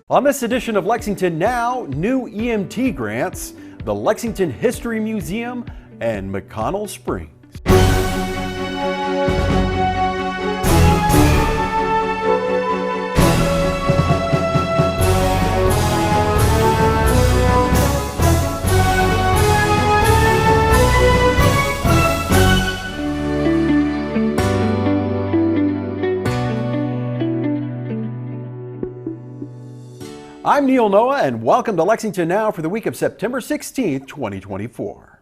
On this edition of Lexington Now, new EMT grants, the Lexington History Museum, and McConnell Springs. I'm Neil Noah, and welcome to Lexington Now for the week of September 16th, 2024.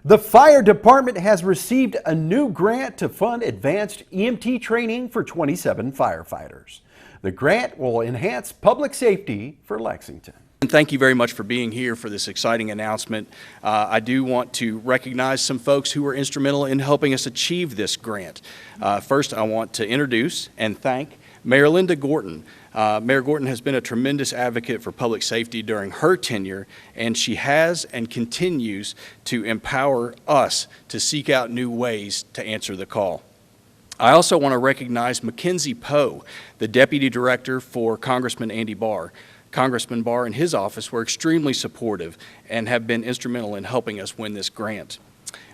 The fire department has received a new grant to fund advanced EMT training for 27 firefighters. The grant will enhance public safety for Lexington. And thank you very much for being here for this exciting announcement. I do want to recognize some folks who were instrumental in helping us achieve this grant. First, I want to introduce and thank Mayor Linda Gorton. Mayor Gorton has been a tremendous advocate for public safety during her tenure, and she has and continues to empower us to seek out new ways to answer the call. I also want to recognize Mackenzie Poe, the Deputy Director for Congressman Andy Barr. Congressman Barr and his office were extremely supportive and have been instrumental in helping us win this grant.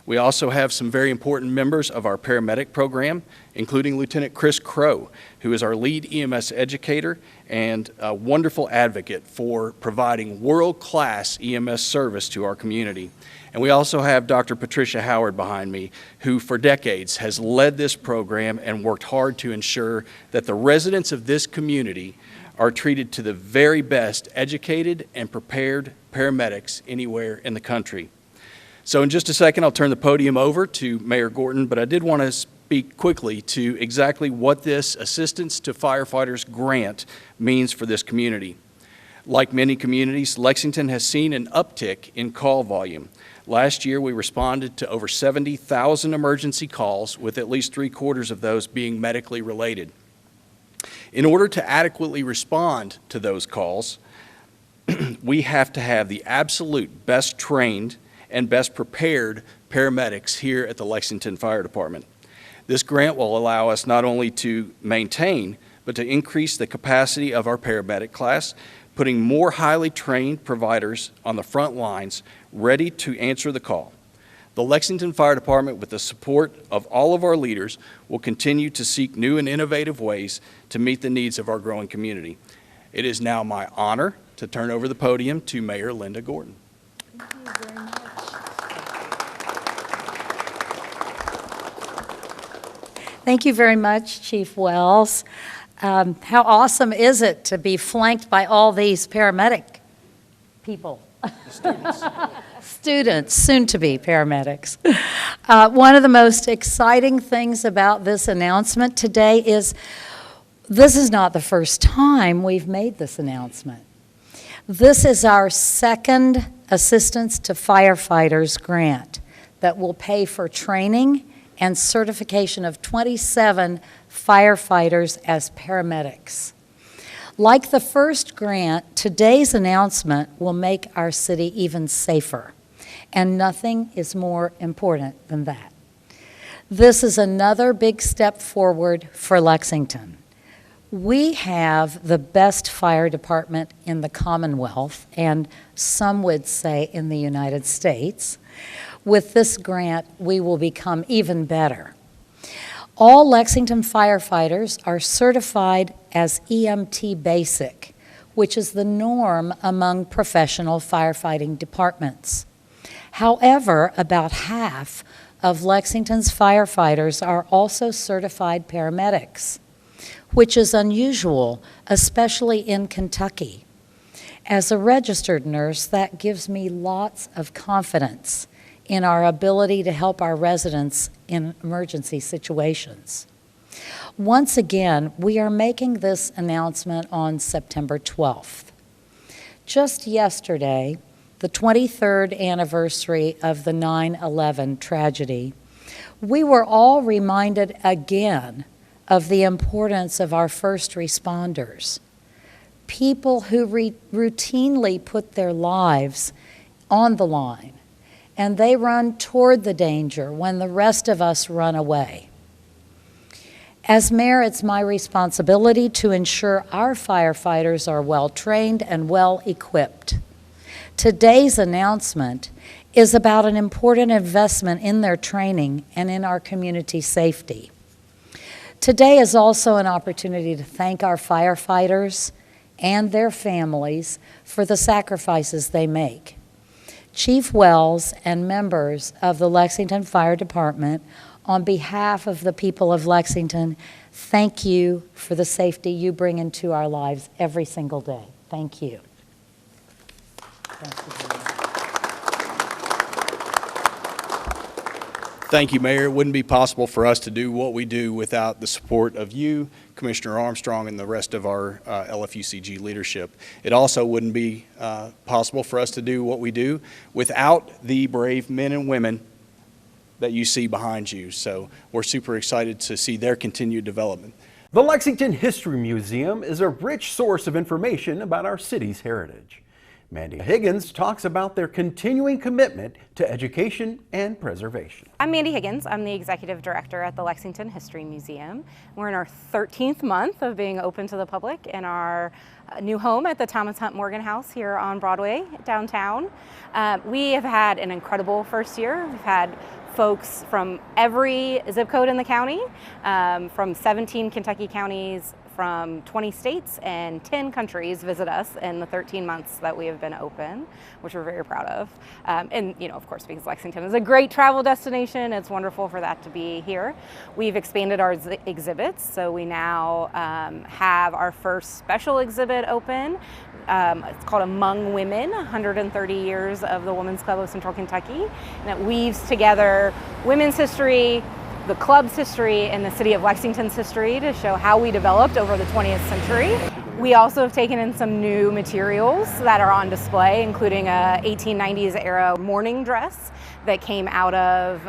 We also have some very important members of our paramedic program, including Lieutenant Chris Crow, who is our lead EMS educator and a wonderful advocate for providing world-class EMS service to our community. And we also have Dr. Patricia Howard behind me, who for decades has led this program and worked hard to ensure that the residents of this community are treated to the very best educated and prepared paramedics anywhere in the country. So in just a second, I'll turn the podium over to Mayor Gorton, but I did want to speak quickly to exactly what this Assistance to Firefighters grant means for this community. Like many communities, Lexington has seen an uptick in call volume. Last year, we responded to over 70,000 emergency calls, with at least 3/4 of those being medically related. In order to adequately respond to those calls, we have to have the absolute best trained and best prepared paramedics here at the Lexington Fire Department. This grant will allow us not only to maintain, but to increase the capacity of our paramedic class, putting more highly trained providers on the front lines ready to answer the call. The Lexington Fire Department, with the support of all of our leaders, will continue to seek new and innovative ways to meet the needs of our growing community. It is now my honor to turn over the podium to Mayor Linda Gorton. Thank you very much. Thank you very much, Chief Wells. How awesome is it to be flanked by all these paramedic people? Students, soon-to-be paramedics. One of the most exciting things about this announcement today is this is not the first time we've made this announcement. This is our second Assistance to Firefighters grant that will pay for training and certification of 27 firefighters as paramedics. Like the first grant, today's announcement will make our city even safer, and nothing is more important than that. This is another big step forward for Lexington. We have the best fire department in the Commonwealth, and some would say in the United States. With this grant, we will become even better. All Lexington firefighters are certified as EMT Basic, which is the norm among professional firefighting departments. However, about half of Lexington's firefighters are also certified paramedics, which is unusual, especially in Kentucky. As a registered nurse, that gives me lots of confidence in our ability to help our residents in emergency situations. Once again, we are making this announcement on September 12th. Just yesterday, the 23rd anniversary of the 9/11 tragedy, we were all reminded again of the importance of our first responders, people who routinely put their lives on the line, and they run toward the danger when the rest of us run away. As mayor, it's my responsibility to ensure our firefighters are well-trained and well-equipped. Today's announcement is about an important investment in their training and in our community safety. Today is also an opportunity to thank our firefighters and their families for the sacrifices they make. Chief Wells and members of the Lexington Fire Department, on behalf of the people of Lexington, thank you for the safety you bring into our lives every single day. Thank you. Thank you very much. Thank you, Mayor. It wouldn't be possible for us to do what we do without the support of you, Commissioner Armstrong, and the rest of our LFUCG leadership. It also wouldn't be possible for us to do what we do without the brave men and women that you see behind you. So we're super excited to see their continued development. The Lexington History Museum is a rich source of information about our city's heritage. Mandy Higgins talks about their continuing commitment to education and preservation. I'm Mandy Higgins. I'm the executive director at the Lexington History Museum. We're in our 13th month of being open to the public in our new home at the Thomas Hunt Morgan House here on Broadway, downtown. We have had an incredible first year. We've had folks from every zip code in the county, from 17 Kentucky counties, from 20 states and 10 countries visit us in the 13 months that we have been open, which we're very proud of. And, you know, of course, because Lexington is a great travel destination, it's wonderful for that to be here. We've expanded our exhibits, so we now have our first special exhibit open. It's called Among Women, 130 Years of the Women's Club of Central Kentucky, and it weaves together women's history, the club's history, and the city of Lexington's history to show how we developed over the 20th century. We also have taken in some new materials that are on display, including a 1890s era mourning dress that came out of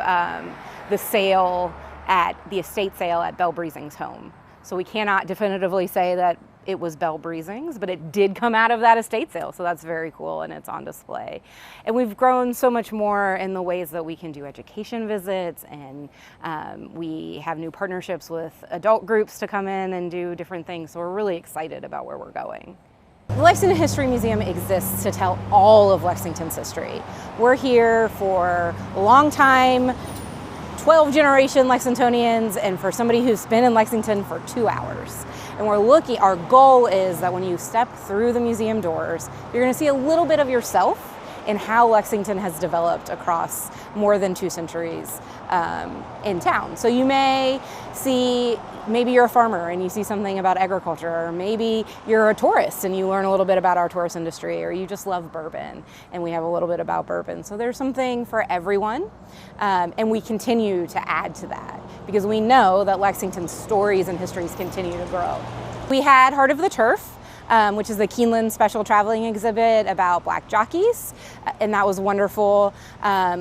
the sale at the estate sale at Belle Breezing's home. So we cannot definitively say that it was Belle Breezing's, but it did come out of that estate sale, so that's very cool, and it's on display. And we've grown so much more in the ways that we can do education visits, and we have new partnerships with adult groups to come in and do different things, so we're really excited about where we're going. The Lexington History Museum exists to tell all of Lexington's history. We're here for a long time, 12 generation Lexingtonians, and for somebody who's been in Lexington for 2 hours. And our goal is that when you step through the museum doors, you're gonna see a little bit of yourself in how Lexington has developed across more than 2 centuries in town. So you may see, maybe you're a farmer and you see something about agriculture, or maybe you're a tourist and you learn a little bit about our tourist industry, or you just love bourbon and we have a little bit about bourbon. So there's something for everyone, and we continue to add to that because we know that Lexington's stories and histories continue to grow. We had Heart of the Turf, which is the Keeneland special traveling exhibit about black jockeys, and that was wonderful.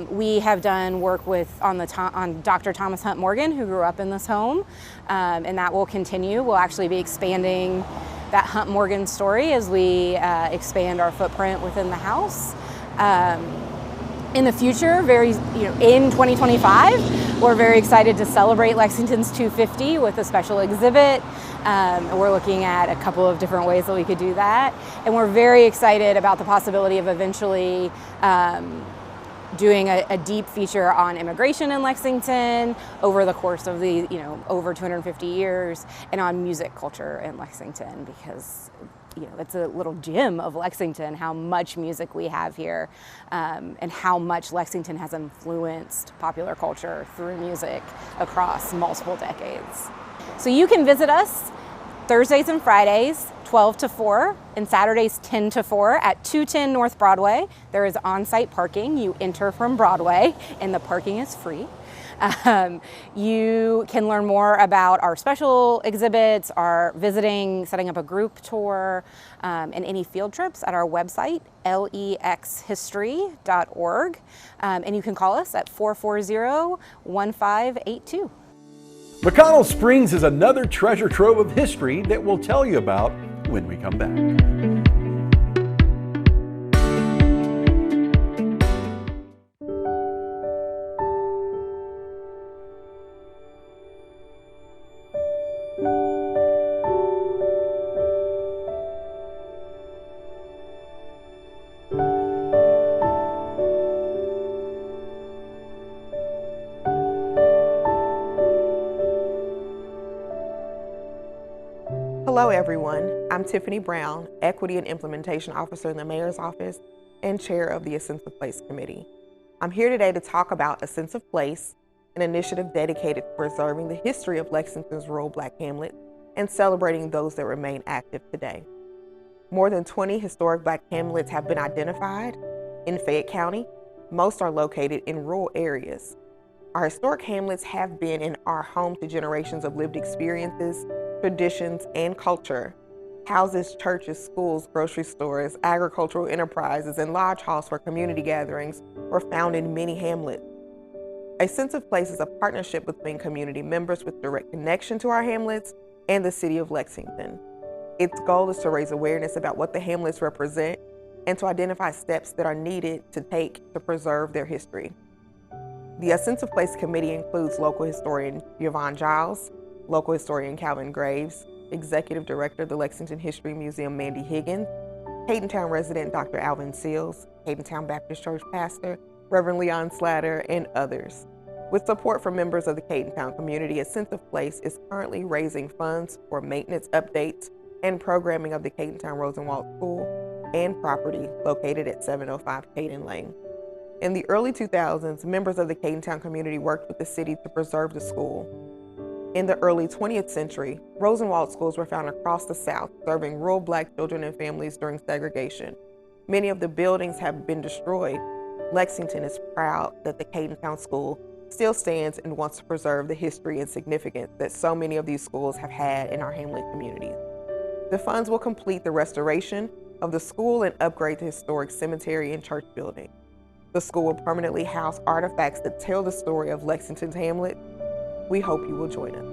We have done work on Dr. Thomas Hunt Morgan, who grew up in this home, and that will continue. We'll actually be expanding that Hunt Morgan story as we expand our footprint within the house. In the future, in 2025, we're very excited to celebrate Lexington's 250 with a special exhibit. We're looking at a couple of different ways that we could do that. And we're very excited about the possibility of eventually doing a deep feature on immigration in Lexington over the course of the, over 250 years, and on music culture in Lexington, because it's a little gem of Lexington, how much music we have here, and how much Lexington has influenced popular culture through music across multiple decades. So you can visit us Thursdays and Fridays, 12 to 4, and Saturdays 10 to 4 at 210 North Broadway. There is on-site parking. You enter from Broadway, and the parking is free. You can learn more about our special exhibits, our visiting, setting up a group tour, and any field trips at our website, lexhistory.org. And you can call us at 440-1582. McConnell Springs is another treasure trove of history that we'll tell you about when we come back. everyone, I'm Tiffany Brown, Equity and Implementation Officer in the Mayor's Office and Chair of the A Sense of Place Committee. I'm here today to talk about A Sense of Place, an initiative dedicated to preserving the history of Lexington's rural Black hamlets and celebrating those that remain active today. More than 20 historic Black hamlets have been identified in Fayette County. Most are located in rural areas. Our historic hamlets have been and are home to generations of lived experiences, traditions, and culture. Houses, churches, schools, grocery stores, agricultural enterprises, and lodge halls for community gatherings were found in many hamlets. A Sense of Place is a partnership between community members with direct connection to our hamlets and the city of Lexington. Its goal is to raise awareness about what the hamlets represent and to identify steps that are needed to take to preserve their history. The A Sense of Place Committee includes local historian Yvonne Giles, local historian Calvin Graves, Executive Director of the Lexington History Museum Mandy Higgins, Haydentown resident Dr. Alvin Seals, Haydentown Baptist Church pastor Reverend Leon Slatter, and others. With support from members of the Haydentown community, A Sense of Place is currently raising funds for maintenance updates and programming of the Haydentown Rosenwald School and property located at 705 Hayden Lane. In the early 2000s, members of the Haydentown community worked with the city to preserve the school. In the early 20th century, Rosenwald schools were found across the South, serving rural Black children and families during segregation. Many of the buildings have been destroyed. Lexington is proud that the Haydentown School still stands and wants to preserve the history and significance that so many of these schools have had in our hamlet communities. The funds will complete the restoration of the school and upgrade the historic cemetery and church building. The school will permanently house artifacts that tell the story of Lexington's hamlet. We hope you will join us.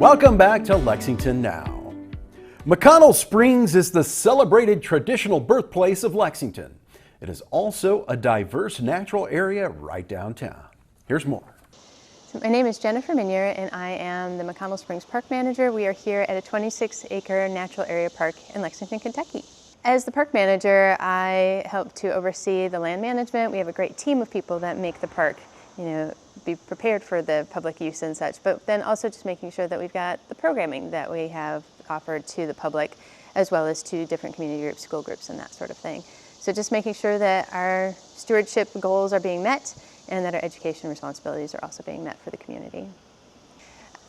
Welcome back to Lexington Now. McConnell Springs is the celebrated traditional birthplace of Lexington. It is also a diverse natural area right downtown. Here's more. So my name is Jennifer Minier and I am the McConnell Springs Park Manager. We are here at a 26-acre natural area park in Lexington, Kentucky. As the park manager, I help to oversee the land management. We have a great team of people that make the park, be prepared for the public use and such, but then also just making sure that we've got the programming that we have offered to the public, as well as to different community groups, school groups, and that sort of thing. So just making sure that our stewardship goals are being met and that our education responsibilities are also being met for the community.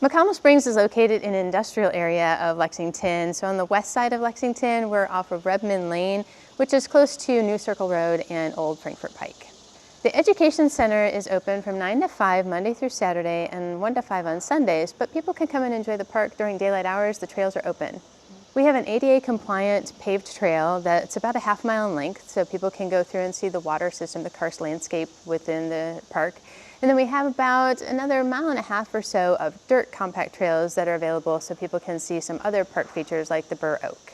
McConnell Springs is located in an industrial area of Lexington. So on the west side of Lexington, we're off of Redmond Lane, which is close to New Circle Road and Old Frankfort Pike. The Education Center is open from 9 to 5 Monday through Saturday and 1 to 5 on Sundays, but people can come and enjoy the park during daylight hours. The trails are open. We have an ADA compliant paved trail that's about a half-mile in length, so people can go through and see the water system, the karst landscape within the park. And then we have about another 1.5 miles or so of dirt compact trails that are available so people can see some other park features like the Burr Oak.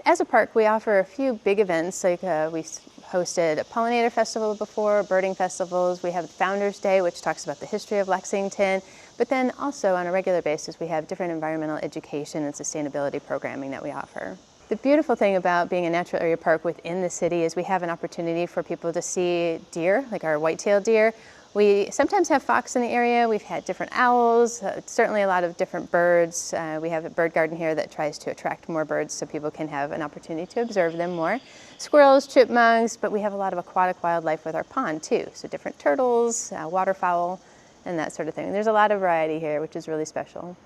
As a park, we offer a few big events, like we hosted a pollinator festival before, birding festivals. We have Founders Day, which talks about the history of Lexington. But then also on a regular basis, we have different environmental education and sustainability programming that we offer. The beautiful thing about being a natural area park within the city is we have an opportunity for people to see deer, like our white-tailed deer. We sometimes have fox in the area. We've had different owls, certainly a lot of different birds. We have a bird garden here that tries to attract more birds so people can have an opportunity to observe them more. Squirrels, chipmunks, but we have a lot of aquatic wildlife with our pond too. So different turtles, waterfowl, and that sort of thing. There's a lot of variety here, which is really special.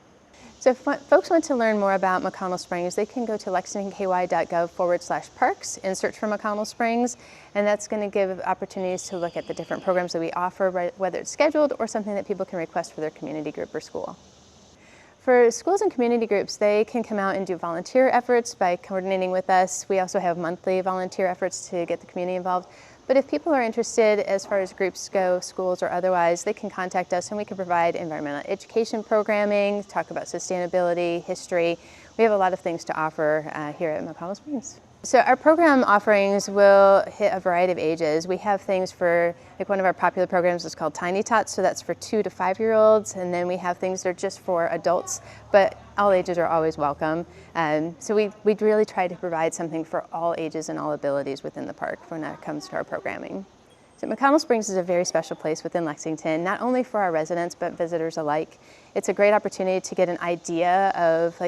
So if folks want to learn more about McConnell Springs, they can go to lexingtonky.gov/parks and search for McConnell Springs, and that's going to give opportunities to look at the different programs that we offer, whether it's scheduled or something that people can request for their community group or school. For schools and community groups, they can come out and do volunteer efforts by coordinating with us. We also have monthly volunteer efforts to get the community involved. But if people are interested as far as groups go, schools or otherwise, they can contact us and we can provide environmental education programming, talk about sustainability, history. We have a lot of things to offer here at McConnell Springs. So our program offerings will hit a variety of ages. We have things for, like one of our popular programs is called Tiny Tots, so that's for 2 to 5-year-olds, and then we have things that are just for adults, but all ages are always welcome. So we really try to provide something for all ages and all abilities within the park when it comes to our programming. So McConnell Springs is a very special place within Lexington, not only for our residents, but visitors alike. It's a great opportunity to get an idea of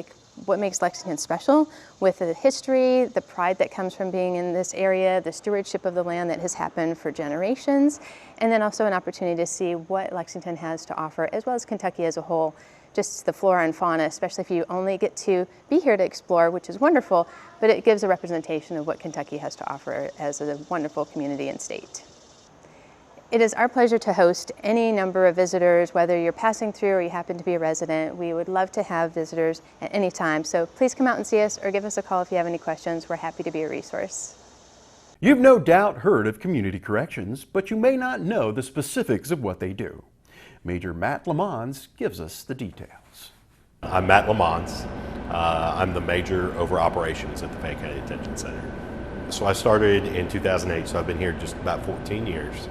what makes Lexington special with the history, the pride that comes from being in this area, the stewardship of the land that has happened for generations, and then also an opportunity to see what Lexington has to offer, as well as Kentucky as a whole, just the flora and fauna, especially if you only get to be here to explore, which is wonderful, but it gives a representation of what Kentucky has to offer as a wonderful community and state. It is our pleasure to host any number of visitors, whether you're passing through or you happen to be a resident. We would love to have visitors at any time, so please come out and see us or give us a call if you have any questions. We're happy to be a resource. You've no doubt heard of community corrections, but you may not know the specifics of what they do. Major Matt Lamons gives us the details. I'm Matt Lamons. I'm the major over operations at the Fayette County Detention Center. So I started in 2008, so I've been here just about 14 years.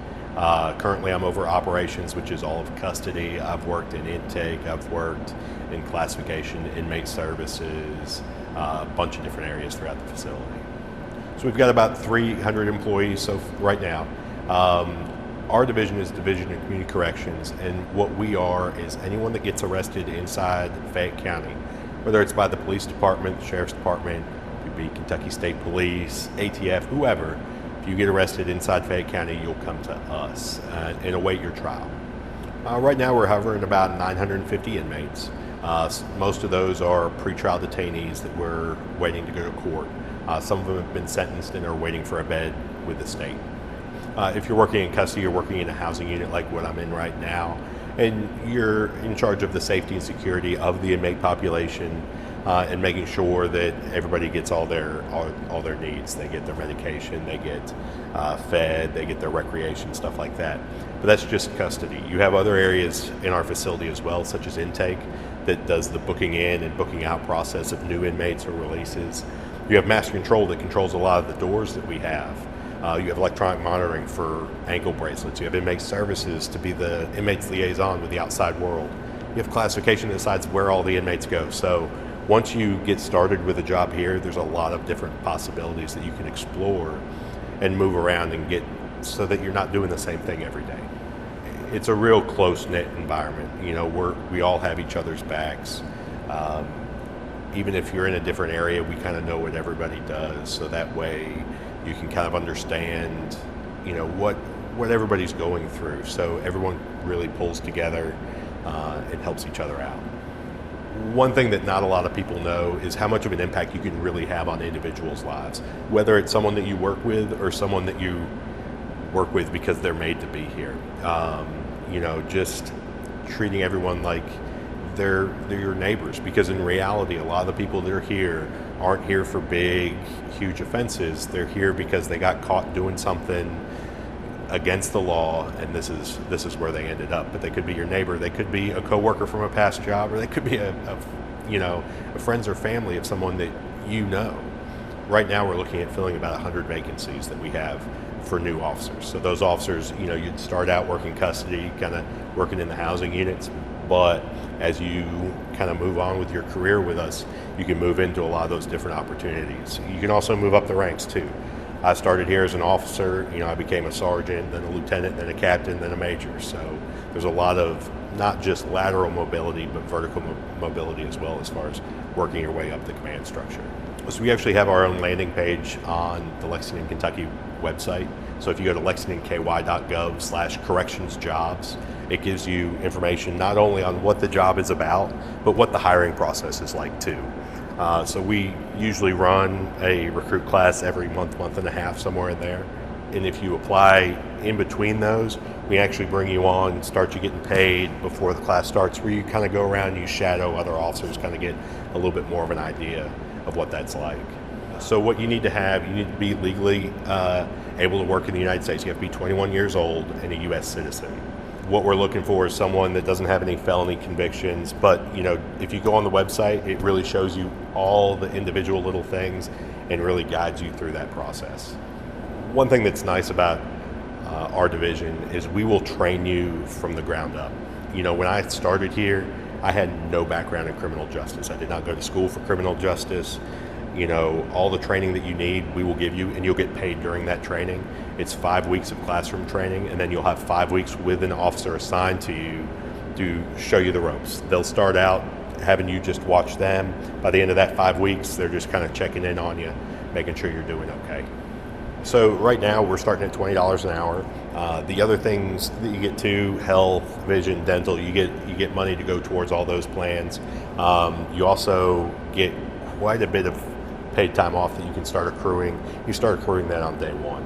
Currently I'm over operations, which is all of custody. I've worked in intake, I've worked in classification, inmate services, a bunch of different areas throughout the facility. So we've got about 300 employees right now. Our division is Division of Community Corrections, and what we are is anyone that gets arrested inside Fayette County, whether it's by the police department, the sheriff's department, it could be Kentucky State Police, ATF, whoever. If you get arrested inside Fayette County, you'll come to us and await your trial. Right now we're hovering about 950 inmates. Most of those are pretrial detainees that we're waiting to go to court. Some of them have been sentenced and are waiting for a bed with the state. If you're working in custody, you're working in a housing unit like what I'm in right now, and you're in charge of the safety and security of the inmate population, and making sure that everybody gets all their needs. They get their medication, they get fed, they get their recreation, stuff like that. But that's just custody. You have other areas in our facility as well, such as intake, that does the booking in and booking out process of new inmates or releases. You have master control that controls a lot of the doors that we have. You have electronic monitoring for ankle bracelets. You have inmate services to be the inmate's liaison with the outside world. You have classification that decides where all the inmates go. So once you get started with a job here, there's a lot of different possibilities that you can explore and move around and get so that you're not doing the same thing every day. It's a real close-knit environment. You know, we all have each other's backs. Even if you're in a different area, we kind of know what everybody does, so that way you can kind of understand, you know, what everybody's going through. So everyone really pulls together and helps each other out. One thing that not a lot of people know is how much of an impact you can really have on individuals' lives, whether it's someone that you work with or someone that you work with because they're made to be here. You know, just treating everyone like they're your neighbors, because in reality, a lot of the people that are here aren't here for big, huge offenses. They're here because they got caught doing something against the law, and this is where they ended up. But they could be your neighbor, they could be a coworker from a past job, or they could be a friends or family of someone that you know. Right now, we're looking at filling about 100 vacancies that we have for new officers. So those officers, you know, you'd start out working custody, kind of working in the housing units, but as you kind of move on with your career with us, you can move into a lot of those different opportunities. You can also move up the ranks too. I started here as an officer, you know, I became a sergeant, then a lieutenant, then a captain, then a major. So there's a lot of not just lateral mobility, but vertical mobility as well, as far as working your way up the command structure. So we actually have our own landing page on the Lexington, Kentucky website. So if you go to lexingtonky.gov/correctionsjobs, it gives you information not only on what the job is about, but what the hiring process is like too. So we usually run a recruit class every month and a half, somewhere in there. And if you apply in between those, we actually bring you on, start you getting paid before the class starts, where you kind of go around, you shadow other officers, kind of get a little bit more of an idea of what that's like. So what you need to have, you need to be legally able to work in the United States. You have to be 21 years old and a U.S. citizen. What we're looking for is someone that doesn't have any felony convictions, but you know, if you go on the website, it really shows you all the individual little things, and really guides you through that process. One thing that's nice about our division is we will train you from the ground up. You know, when I started here, I had no background in criminal justice. I did not go to school for criminal justice. You know, all the training that you need, we will give you, and you'll get paid during that training. It's 5 weeks of classroom training, and then you'll have 5 weeks with an officer assigned to you to show you the ropes. They'll start out having you just watch them. By the end of that 5 weeks, they're just kind of checking in on you, making sure you're doing okay. So right now we're starting at $20 an hour. The other things that you get to, health, vision, dental, you get money to go towards all those plans. You also get quite a bit of paid time off that you can start accruing. You start accruing that on day one.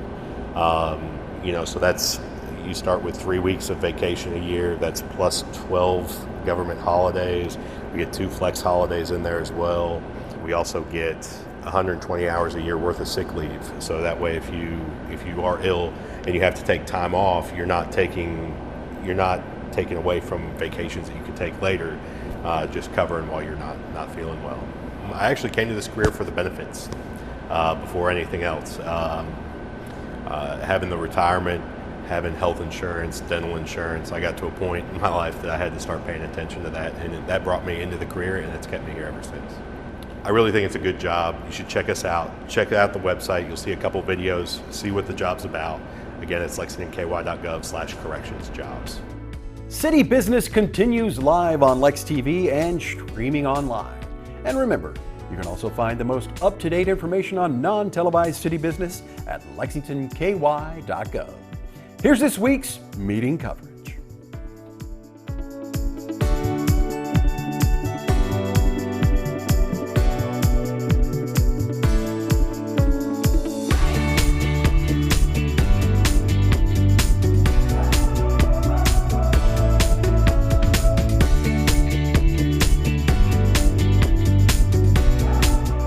You know, so that's, you start with 3 weeks of vacation a year. That's plus 12 government holidays. We get 2 flex holidays in there as well. We also get 120 hours a year worth of sick leave. So that way, if you are ill and you have to take time off, you're not taking away from vacations that you can take later, just covering while you're not feeling well. I actually came to this career for the benefits before anything else. Having the retirement, having health insurance, dental insurance, I got to a point in my life that I had to start paying attention to that, and that brought me into the career, and it's kept me here ever since. I really think it's a good job. You should check us out. Check out the website. You'll see a couple videos, see what the job's about. Again, it's lexingtonky.gov/correctionsjobs. City Business continues live on Lex TV and streaming online. And remember, you can also find the most up-to-date information on non-televised city business at lexingtonky.gov. Here's this week's meeting coverage.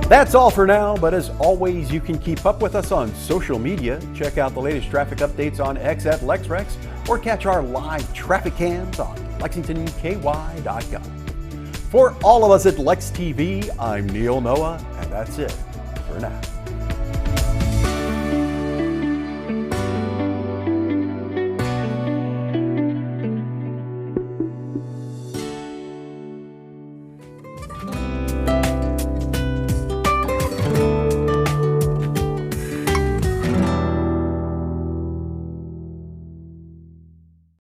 That's all for now, but as always, you can keep up with us on social media. Check out the latest traffic updates on X at LexRex, or catch our live traffic cams on lexingtonky.gov. For all of us at Lex TV, I'm Neil Noah, and that's it for now.